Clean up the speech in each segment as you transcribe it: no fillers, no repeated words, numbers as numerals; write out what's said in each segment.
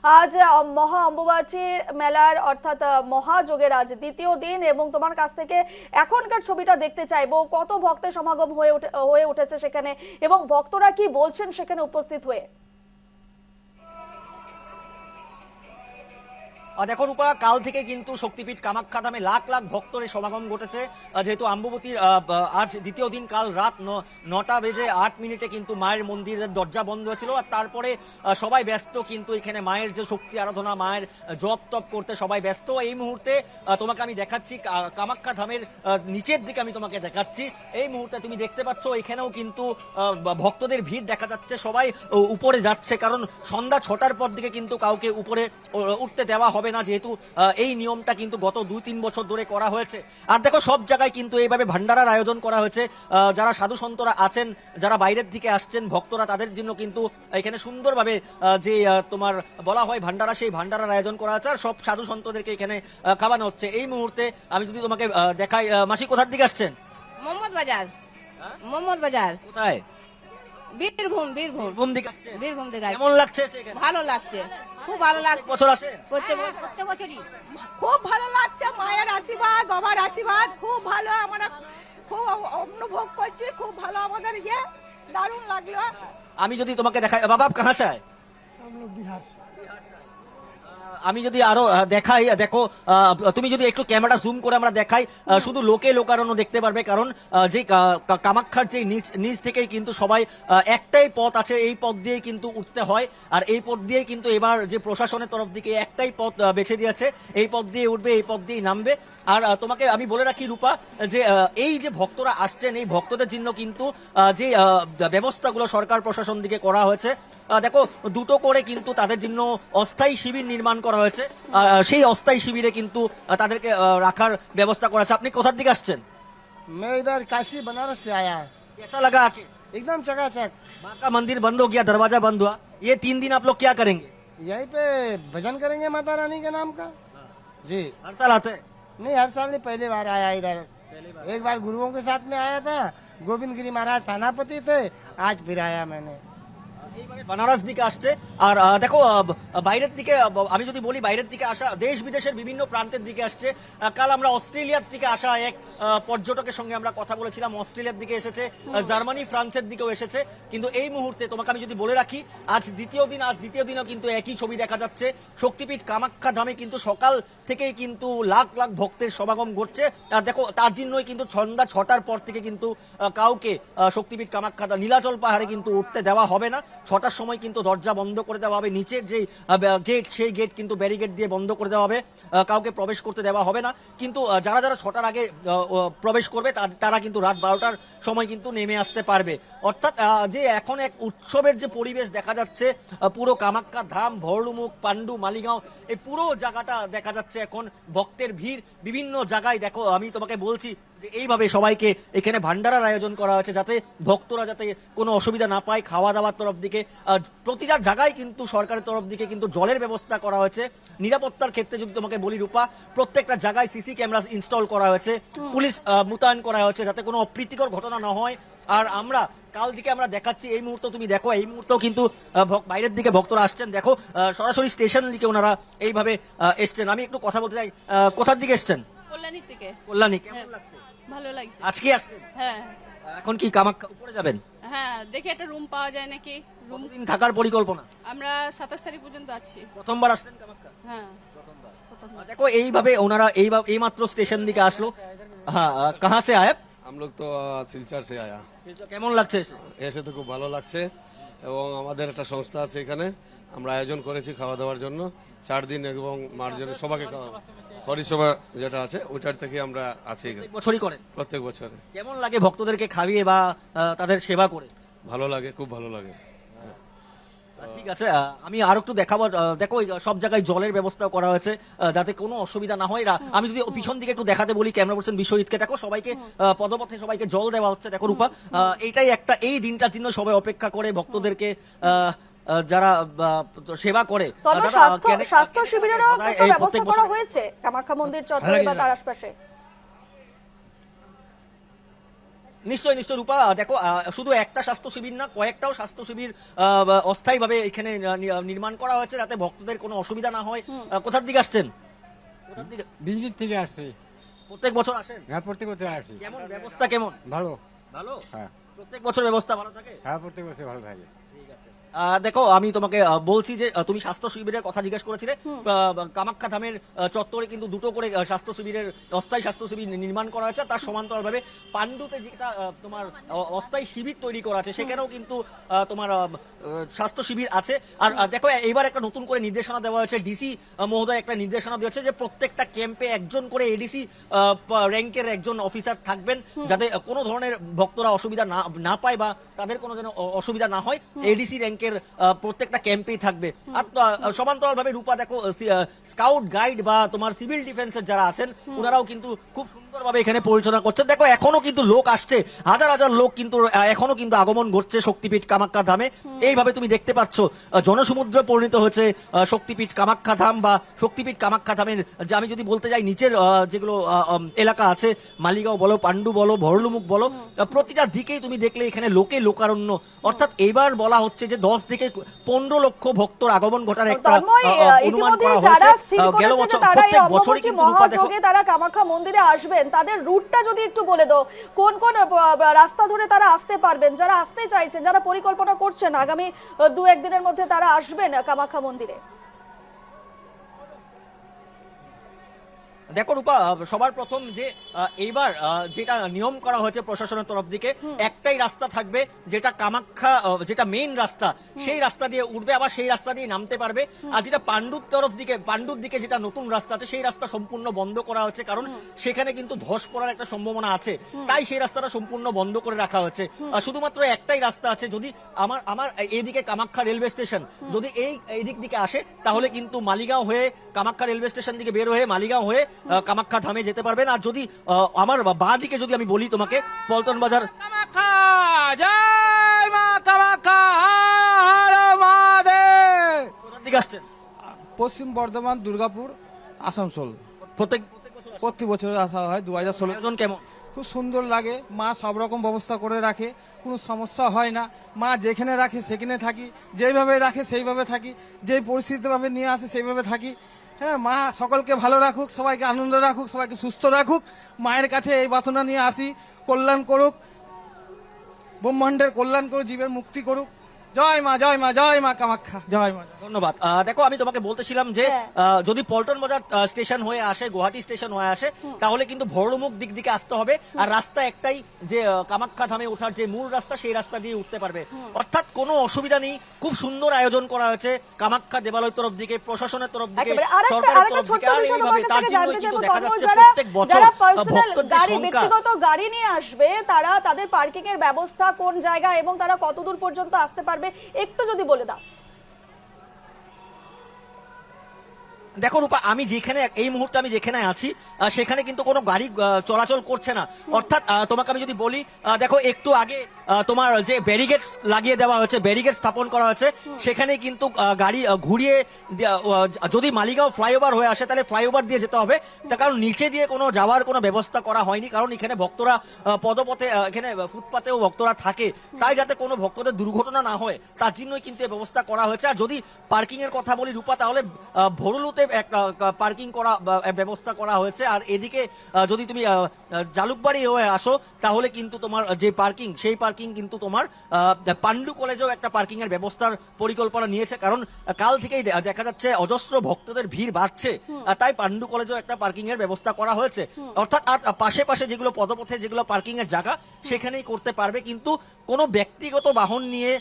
আজ মহা অম্বুবাচী মেলার অর্থাৎ মহাযোগের আজ দ্বিতীয় দিন এবং তোমার কাছ থেকে এখনকার ছবিটা দেখতে চাইবো, কত ভক্তের সমাগম হয়ে উঠেছে সেখানে এবং ভক্তরা কি বলছেন সেখানে উপস্থিত হয়ে। দেখো রূপা, কাল থেকে কিন্তু শক্তিপীঠ কামাখ্যা ধামে লাখ লাখ ভক্তের সমাগম ঘটেছে। যেহেতু অম্বুবাচীর আজ দ্বিতীয় দিন, কাল রাত 9:08 কিন্তু মায়ের মন্দিরের দরজা বন্ধ হয়েছিল। আর তারপরে সবাই ব্যস্ত কিন্তু এখানে মায়ের যে শক্তি আরাধনা, মায়ের জপ তপ করতে সবাই ব্যস্ত। এই মুহূর্তে তোমাকে আমি দেখাচ্ছি কামাখ্যা ধামের নিচের দিকে, আমি তোমাকে দেখাচ্ছি। এই মুহূর্তে তুমি দেখতে পাচ্ছ এখানেও কিন্তু ভক্তদের ভিড় দেখা যাচ্ছে। সবাই উপরে যাচ্ছে, কারণ সন্ধ্যা 6টার পর দিকে কিন্তু কাউকে উপরে উঠতে দেওয়া হবে না, যেহেতু এই নিয়মটা কিন্তু গত 2-3 বছর ধরে করা হয়েছে। আর দেখো সব জায়গায় কিন্তু এইভাবে ভান্ডারার আয়োজন করা হয়েছে। যারা সাধু সন্তরা আছেন, যারা বাইরের দিকে আসছেন ভক্তরা, তাদের জন্য কিন্তু এখানে সুন্দরভাবে যে তোমার বলা হয় ভান্ডারা, সেই ভান্ডারার আয়োজন করা হয়েছে। আর সব সাধু সন্তদেরকে এখানে খাওয়ানো হচ্ছে। এই মুহূর্তে আমি যদি তোমাকে দেখাই, মাসি কোথার দিকে আসছেন? মোহাম্মদ বাজার। মোহাম্মদ বাজার কোথায়? বীরভূম বীরভূম দিকে আসছেন? বীরভূম থেকে কেমন লাগছে সেখানে? ভালো লাগছে, খুব ভালো লাগছে। বছর আসেন? প্রত্যেক বছরই খুব ভালো লাগছে, মায়ের আশীর্বাদ, বাবার আশীর্বাদ খুব ভালো, আমরা খুব অনুভব করছি, খুব ভালো আমাদের দারুণ লাগলো। আমি যদি তোমাকে দেখাই, বাবা আপ কাহা সে আয়ে? हम लोग बिहार से। আমি যদি আরো দেখাই, দেখো তুমি যদি একটু ক্যামেরা জুম করে আমরা দেখাই, শুধু লোকে লোকারণ্য দেখতে পারবে, কারণ যে কামাখ্যার যে নিচ থেকেই কিন্তু সবাই একটাই পথ আছে, এই পথ দিয়েই কিন্তু উঠতে হয়। আর এই পথ দিয়েই কিন্তু এবার যে প্রশাসনের তরফ থেকে একটাই পথ বেছে দিয়েছে, এই পথ দিয়ে উঠবে, এই পথ দিয়েই নামবে। আর তোমাকে আমি বলে রাখি রূপা, যে এই যে ভক্তরা আসছেন, এই ভক্তদের জন্য কিন্তু যে ব্যবস্থাগুলো সরকার প্রশাসন দিকে করা হয়েছে, দেখো দুটো করে কিন্তু তাদের জন্য অস্থায়ী শিবির নির্মাণ করা হয়েছে। সেই অস্থায়ী শিবিরে কিন্তু তাদেরকে রাখার ব্যবস্থা করা আছে। আপনি কোথার দিকে আসছেন? मैं इधर काशी बनारस से आया। कैसा लगा आके? एकदम चकाचक। माँ का मंदिर बंद हो गया, दरवाजा बंद हुआ, ये 3 दिन आप लोग क्या करेंगे? यहीं पे भजन करेंगे माता रानी के नाम का। जी हर साल आते हैं? नहीं, हर साल नहीं, पहली बार आया इधर। एक बार गुरुओं के साथ में आया था, गोविंद गिरी महाराज थानापति थे, आज फिर आया मैंने। এইভাবে বানারস দিকে আসছে। আর দেখো বাইরের দিকে, আমি যদি বলি বাইরের দিকে আসা, দেশ বিদেশের বিভিন্ন প্রান্তের দিকে আসছে। কাল আমরা অস্ট্রেলিয়ার থেকে আসা এক পর্যটকের সঙ্গে আমরা কথা বলেছিলাম, অস্ট্রেলিয়ার দিকে এসেছে, জার্মানি ফ্রান্সের দিকেও এসেছে। কিন্তু এই মুহূর্তে তোমাকে আমি যদি বলে রাখি, আজ দ্বিতীয় দিনও কিন্তু একই ছবি দেখা যাচ্ছে। শক্তিপীঠ কামাখ্যা ধামে কিন্তু সকাল থেকেই কিন্তু লাখ লাখ ভক্তের সমাগম ঘটছে। আর দেখো তার জন্যই কিন্তু সন্ধ্যা 6টার পর থেকে কিন্তু কাউকে শক্তিপীঠ কামাখ্যা নীলাচল পাহাড়ে কিন্তু উঠতে দেওয়া হবে না। 6টার সময় কিন্তু দরজা বন্ধ করে দেওয়া হবে, নিচের যে গেট, সেই গেট কিন্তু ব্যারিকেড দিয়ে বন্ধ করে দেওয়া হবে, কাউকে প্রবেশ করতে দেওয়া হবে না। কিন্তু যারা 6টার আগে প্রবেশ করবে তারা কিন্তু রাত 12টার সময় কিন্তু নেমে আসতে পারবে। অর্থাৎ যে এখন এক উৎসবের যে পরিবেশ দেখা যাচ্ছে, পুরো কামাখ্যা ধাম, ভরলুমুখ, পাণ্ডু, মালিগাঁও, এই পুরো জায়গাটা দেখা যাচ্ছে এখন ভক্তের ভিড়। বিভিন্ন জায়গায় দেখো, আমি তোমাকে বলছি যে এইভাবে সবাইকে এখানে ভান্ডারার আয়োজন করা হয়েছে, যাতে ভক্তরা যাতে কোনো অসুবিধা না পায়। খাওয়া দাওয়ার তরফ দিকে প্রতিটা জায়গায় কিন্তু সরকারের তরফ দিকে কিন্তু জলের ব্যবস্থা করা হয়েছে। নিরাপত্তার ক্ষেত্রে যদি তোমাকে বলি রূপা, প্রত্যেকটা জায়গায় সিসি ক্যামেরা ইনস্টল করা হয়েছে, পুলিশ মোতায়েন করা হয়েছে, যাতে কোনো অপ্রীতিকর ঘটনা না হয়। আর আমরা কাল দিকে আমরা দেখাচ্ছি, এই মুহূর্তে তুমি দেখো, এই মুহূর্তেও কিন্তু বাইরের দিকে ভক্তরা আসছেন। দেখো সরাসরি স্টেশন দিকে ওনারা এইভাবে এসছেন। আমি একটু কথা বলতে চাই, কোথার দিকে এসছেন? কল্যাণী থেকে। কল্যাণী। কেমন লাগছে? ভালো লাগছে। আজকে আসলেন? হ্যাঁ এখন কি কামাখ্যা উপরে যাবেন? হ্যাঁ, দেখি একটা রুম পাওয়া যায় নাকি। রুম কতদিন থাকার পরিকল্পনা? আমরা 27 তারিখ পর্যন্ত আছি। প্রথমবার আসলেন কামাখ্যা? হ্যাঁ, দেখো এইভাবে ওনারা এই মাত্র স্টেশন দিকে আসলো। হ্যাঁ, কাহা সে আয়ে? हम लोग तो শিলচর से आया। কেমন লাগছে? এসে তো খুব ভালো লাগছে, এবং আমাদের একটা সংস্থা আছে এখানে, আমরা আয়োজন করেছি খাওয়া দাওয়ার জন্য 4 দিন, এবং মার জন্য সবাইকে পরিষেবা যেটা আছে ওইটার থেকে আমরা আছি এখানে। বছরই করেন? প্রত্যেক বছরে। কেমন লাগে ভক্তদেরকে খাইয়ে বা তাদের সেবা করে? ভালো লাগে, খুব ভালো লাগে। ঠিক আছে, আমি আর একটু দেখাবো। দেখো সব জায়গায় জলের ব্যবস্থা করা হয়েছে, যাতে কোনো অসুবিধা না হয়। আমি যদি পিছন দিকে একটু দেখাতে বলি ক্যামেরা পার্সন বিশ্বজিৎকে, দেখো সবাইকে পদপথে সবাইকে জল দেওয়া হচ্ছে। দেখো রূপা, এইটাই একটা, এই দিনটার জন্য সবাই অপেক্ষা করে ভক্তদেরকে যারা সেবা করে। স্বাস্থ্য শিবিরেরও ব্যবস্থা করা হয়েছে কামাখ্যা মন্দির চত্বরে বা তার আশপাশে। নিশ্চয়ই নিশ্চয়ই রূপা, দেখো শুধু একটা স্বাস্থ্য শিবির না, কয়েকটাও স্বাস্থ্য শিবির অস্থায়ীভাবে এখানে নির্মাণ করা হয়েছে যাতে ভক্তদের কোনো অসুবিধা না হয়। কোথার দিকে আসছেন? কোথার দিকে? বিজলির থেকে আসছি। প্রত্যেক বছর আসেন? হ্যাঁ, প্রত্যেক বছর আসি। কেমন ব্যবস্থা কেমন? ভালো। ভালো। হ্যাঁ, প্রত্যেক বছর ব্যবস্থা ভালো থাকে? হ্যাঁ, প্রত্যেক বছর ভালো থাকে। দেখো আমি তোমাকে বলছি যে তুমি স্বাস্থ্য শিবিরের কথা জিজ্ঞেস করেছিলে। কামাখ্যা ধামের চত্বরে কিন্তু দুটো করে স্বাস্থ্য শিবিরের অস্থায়ী স্বাস্থ্য শিবির নির্মাণ করা হয়েছে। তার সমান্তরালভাবে পাণ্ডুতে যেটা তোমার অস্থায়ী শিবির তৈরি করা আছে সেখানেও কিন্তু তোমার স্বাস্থ্য শিবির আছে। আর দেখো এবার একটা নতুন করে নির্দেশনা দেওয়া হয়েছে, ডিসি মহোদয় একটা নির্দেশনা দিয়েছে যে প্রত্যেকটা ক্যাম্পে একজন করে এডিসি র্যাঙ্কের একজন অফিসার থাকবেন যাতে কোনো ধরনের ভক্তরা অসুবিধা না পায় বা তাদের কোনো যেন অসুবিধা না হয়। এডিসি র্যাঙ্কের প্রত্যেকটা ক্যাম্পেই থাকবে। আর সমান্তরালভাবে রূপা দেখো স্কাউট গাইড বা তোমার সিভিল ডিফেন্সের যারা আছেন ওনারাও কিন্তু খুব সুন্দরভাবে এখানে পরিচালনা করছেন। দেখো এখনো কিন্তু লোক আসছে, হাজার হাজার লোক কিন্তু এখনো কিন্তু আগমন ঘটছে শক্তিপীঠ কামাখ্যা ধামে। এইভাবে তুমি দেখতে পাচ্ছ জনসমুদ্রে পরিণত হয়েছে শক্তিপীঠ কামাখ্যা ধাম বা শক্তিপীঠ কামাখ্যা ধামের যে আমি যদি বলতে যাই নিচের যেগুলো এলাকা আছে, মালিগাঁও বলো, পাণ্ডু বলো, ভরলুমুখ বলো, প্রতিটা দিকেই তুমি দেখলে এখানে লোকে লোকারণ্য। অর্থাৎ এইবার বলা হচ্ছে যে 10 থেকে 15 লক্ষ ভক্তর আগমন ঘটার একটা অনুমান করা হয়েছে। গেল বছর প্রত্যেক বছরই কিন্তু রূপা দেখো তারা কামাখ্যা মন্দিরে আসবেন, তাদের রুটটা যদি একটু বলে দাও, কোন কোন রাস্তা ধরে তারা আসতে পারবেন, যারা আসতে চাইছেন, যারা পরিকল্পনা করছেন আগামী 2-1 দিনের মধ্যে তারা আসবেন কামাখ্যা মন্দিরে। দেখো রূপা, সবার প্রথম যে এইবার যেটা নিয়ম করা হয়েছে প্রশাসনের তরফ থেকে, একটাই রাস্তা থাকবে যেটা কামাখ্যা যেটা মেইন রাস্তা সেই রাস্তা দিয়ে উঠবে, আবার সেই রাস্তা দিয়ে নামতে পারবে। আর যেটা পাণ্ডুর দিকে যেটা নতুন রাস্তা আছে সেই রাস্তা সম্পূর্ণ বন্ধ করা হয়েছে, কারণ সেখানে কিন্তু ধস পড়ার একটা সম্ভাবনা আছে, তাই সেই রাস্তাটা সম্পূর্ণ বন্ধ করে রাখা হয়েছে। শুধুমাত্র একটাই রাস্তা আছে, যদি আমার এইদিকে কামাখ্যা রেলওয়ে স্টেশন যদি এই দিক দিকে আসে তাহলে কিন্তু মালিগাঁও হয়ে কামাখ্যা রেলওয়ে স্টেশন দিকে বের হয়ে মালিগাঁও হয়ে কামাখ্যা ধামে যেতে পারবেন। আর যদি আমার বাঁ দিকে যদি আমি বলি তোমাকে, পল্টন বাজার কামাখ্যা, জয় মা কামাখ্যা, হর মহাদেব। কোথার দিকে আসছেন? পশ্চিম বর্ধমান, দুর্গাপুর, আসানসোল। প্রত্যেক প্রতি বছর আসা হয়। 2016 আয়োজন কেমন? খুব সুন্দর লাগে। মা সব রকম ব্যবস্থা করে রাখে, কোনো সমস্যা হয় না। মা যেখানে রাখে সেখানে থাকি, যেইভাবে রাখে সেইভাবে থাকি, যেই পরিস্থিতিভাবে নিয়ে আসে সেইভাবে থাকি। হ্যাঁ, মা সকলকে ভালো রাখুক, সবাইকে আনন্দ রাখুক, সবাইকে সুস্থ রাখুক। মায়ের কাছে এই প্রার্থনা নিয়ে আসি, কল্যাণ করুক, ব্রহ্মাণ্ডের কল্যাণ করুক, জীবের মুক্তি করুক। জয় মা, জয় মা, জয় মা কামাখ্যা, জয় মা। ধন্যবাদ। দেখো আমি তোমাকে বলতেছিলাম যে যদি পল্টন বাজার স্টেশন হয়ে আসে, গুয়াহাটি স্টেশন হয়ে আসে, তাহলে কিন্তু ভরলুমুখ দিক দিকে আসতে হবে। আর রাস্তা একটাই, যে কামাখ্যা ধামে ওঠার যে মূল রাস্তা সেই রাস্তা দিয়ে উঠতে পারবে। অর্থাৎ কোনো অসুবিধা নেই। খুব সুন্দর আয়োজন করা হয়েছে কামাখ্যা দেবালয় তরফ দিকে, প্রশাসনের তরফ দিকে, সরকারের তরফ দিকে। আর এইভাবে তার জন্য কিন্তু দেখা যাচ্ছে প্রত্যেক বছর ভক্তদের সংখ্যা, ব্যক্তিগত গাড়ি নিয়ে আসবে তারা, তাদের পার্কিং এর ব্যবস্থা কোন জায়গা এবং তারা কতদূর পর্যন্ত আসতে পারবে একটু যদি বলে দাও। দেখো রূপা, আমি যেখানে এই মুহূর্তে আমি যেখানে আছি সেখানে কিন্তু কোনো গাড়ি চলাচল করছে না। অর্থাৎ তোমাকে আমি যদি বলি, দেখো একটু আগে তোমার যে ব্যারিকেড লাগিয়ে দেওয়া হয়েছে, ব্যারিকেড স্থাপন করা হয়েছে, সেখানে কিন্তু গাড়ি ঘুরিয়ে যদি মালিগাঁও ফ্লাইওভার হয়ে আসে তাহলে ফ্লাইওভার দিয়ে যেতে হবে। তার কারণ নিচে দিয়ে কোনো যাওয়ার কোনো ব্যবস্থা করা হয়নি, কারণ এখানে ভক্তরা পদপথে, এখানে ফুটপাতেও ভক্তরা থাকে, তাই যাতে কোনো ভক্তদের দুর্ঘটনা না হয় তার জন্যই কিন্তু এই ব্যবস্থা করা হয়েছে। আর যদি পার্কিং এর কথা বলি রূপা, তাহলে ভরলুতে একটা পার্কিং করা ব্যবস্থা করা হয়েছে। আর এদিকে যদি তুমি জালুকবাড়ি হয়ে আসো তাহলে কিন্তু তোমার যে পার্কিং, সেই পার্কিং কিন্তু তোমার পাণ্ডু কলেজেও একটা পার্কিং এর ব্যবস্থার পরিকল্পনা নিয়েছে, কারণ কাল থেকেই দেখা যাচ্ছে অজস্র ভক্তদের ভিড় বাড়ছে, তাই পাণ্ডু কলেজেও একটা পার্কিং এর ব্যবস্থা করা হয়েছে। অর্থাৎ আর পাশে পাশে যেগুলো পদপথে যেগুলো পার্কিং এর জায়গা সেখানেই করতে পারবে, কিন্তু কোনো ব্যক্তিগত বাহন নিয়ে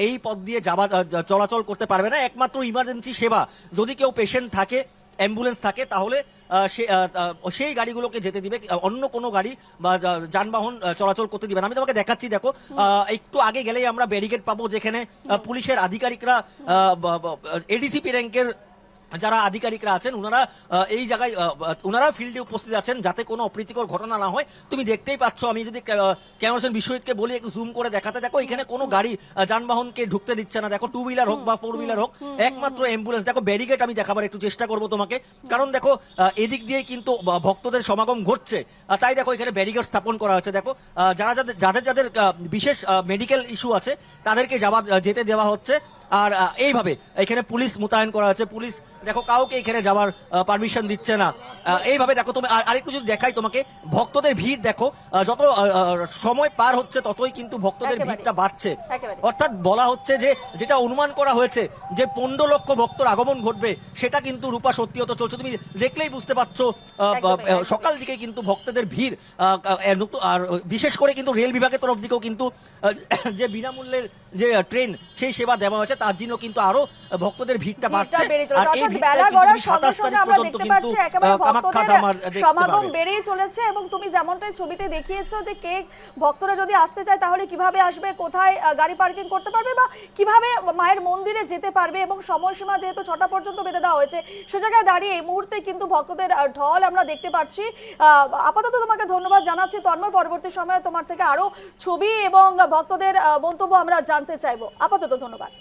এই পথ দিয়ে চলাচল করতে পারবে না। একমাত্র ইমার্জেন্সি সেবা, যদি কেউ পেশেন্ট থাকে, অ্যাম্বুলেন্স থাকে, তাহলে সেই গাড়িগুলোকে যেতে দিবে, অন্য কোনো গাড়ি বা যানবাহন চলাচল করতে দিবে না। আমি তোমাকে দেখাচ্ছি, দেখো একটু আগে গেলেই আমরা ব্যারিকেড পাবো যেখানে পুলিশের আধিকারিকরা এডিসিপি র্যাঙ্কের যারা আধিকারিকরা আছেন ওনারা এই জায়গায় ওনারা ফিল্ডে উপস্থিত আছেন যাতে কোনো অপ্রীতিকর ঘটনা না হয়। তুমি দেখতেই পাচ্ছ, আমি যদি ক্যামেরাম্যান বিশ্বজিৎকে বলি একটু জুম করে দেখাতে, দেখো এখানে কোনো গাড়ি যানবাহনকে ঢুকতে দিচ্ছে না। দেখো 2 হুইলার হোক বা 4 হুইলার হোক, একমাত্র অ্যাম্বুলেন্স। দেখো ব্যারিকেড আমি দেখাবার একটু চেষ্টা করব তোমাকে, কারণ দেখো এদিক দিয়ে কিন্তু ভক্তদের সমাগম ঘটছে, তাই দেখো এখানে ব্যারিকেড স্থাপন করা হয়েছে। দেখো যাদের বিশেষ মেডিকেল ইস্যু আছে তাদেরকে যেতে দেওয়া হচ্ছে। আর এইভাবে এখানে পুলিশ মোতায়েন করা হয়েছে। পুলিশ দেখো কাউকে এখানে যাওয়ার পারমিশন দিচ্ছে না। এইভাবে দেখো তুমি আরেকটু যদি দেখাই তোমাকে, ভক্তদের ভিড় দেখো, যত সময় পার হচ্ছে ততই কিন্তু ভক্তদের একেবারে। ভিড়টা বাড়ছে। একেবারে। অর্থাৎ বলা হচ্ছে যে যেটা অনুমান করা হয়েছে যে 15 লক্ষ ভক্তর আগমন ঘটবে, সেটা কিন্তু রূপা সত্যি হতে চলছে। তুমি দেখলেই বুঝতে পারছো একদমই। সকাল দিকে কিন্তু ভক্তদের ভিড়, আর বিশেষ করে কিন্তু রেল বিভাগের তরফ দিকেও কিন্তু যে বিনামূল্যের যে ট্রেন সেই সেবা দেওয়া হয়েছে, তার জন্য কিন্তু আরো ভক্তদের ভিড়টা বাড়ছে। বেড়ে চলেছে। আর এই অর্থাৎ ভিড়টা বেলা কিন্তু গড়ার 27 সঙ্গে তারিখ আমরা পর্যন্ত দেখতে কিন্তু পাচ্ছি একেবারে কামাখ্যা ধাম আর ভক্তদের দেখতে সমাগম পাবে। বেড়েই চলেছে। এবং তুমি যেমনটাই ছবিতে দেখিয়েছো যে কে ভক্তরা যদি আসতে চায় তাহলে কিভাবে আসবে, কোথায় গাড়ি পার্কিং করতে পারবে বা কিভাবে মায়ের মন্দিরে যেতে পারবে, এবং সময়সীমা যেহেতু 6টা পর্যন্ত বেঁধে দেওয়া হয়েছে, সে জায়গায় দাঁড়িয়ে এই মুহূর্তে কিন্তু ভক্তদের ঢল আমরা দেখতে পাচ্ছি। আপাতত তোমাকে ধন্যবাদ জানাচ্ছি তন্ময়। পরবর্তী সময়ে তোমার থেকে আরো ছবি এবং ভক্তদের মন্তব্য আমরা জানতে চাইবো। আপাতত ধন্যবাদ।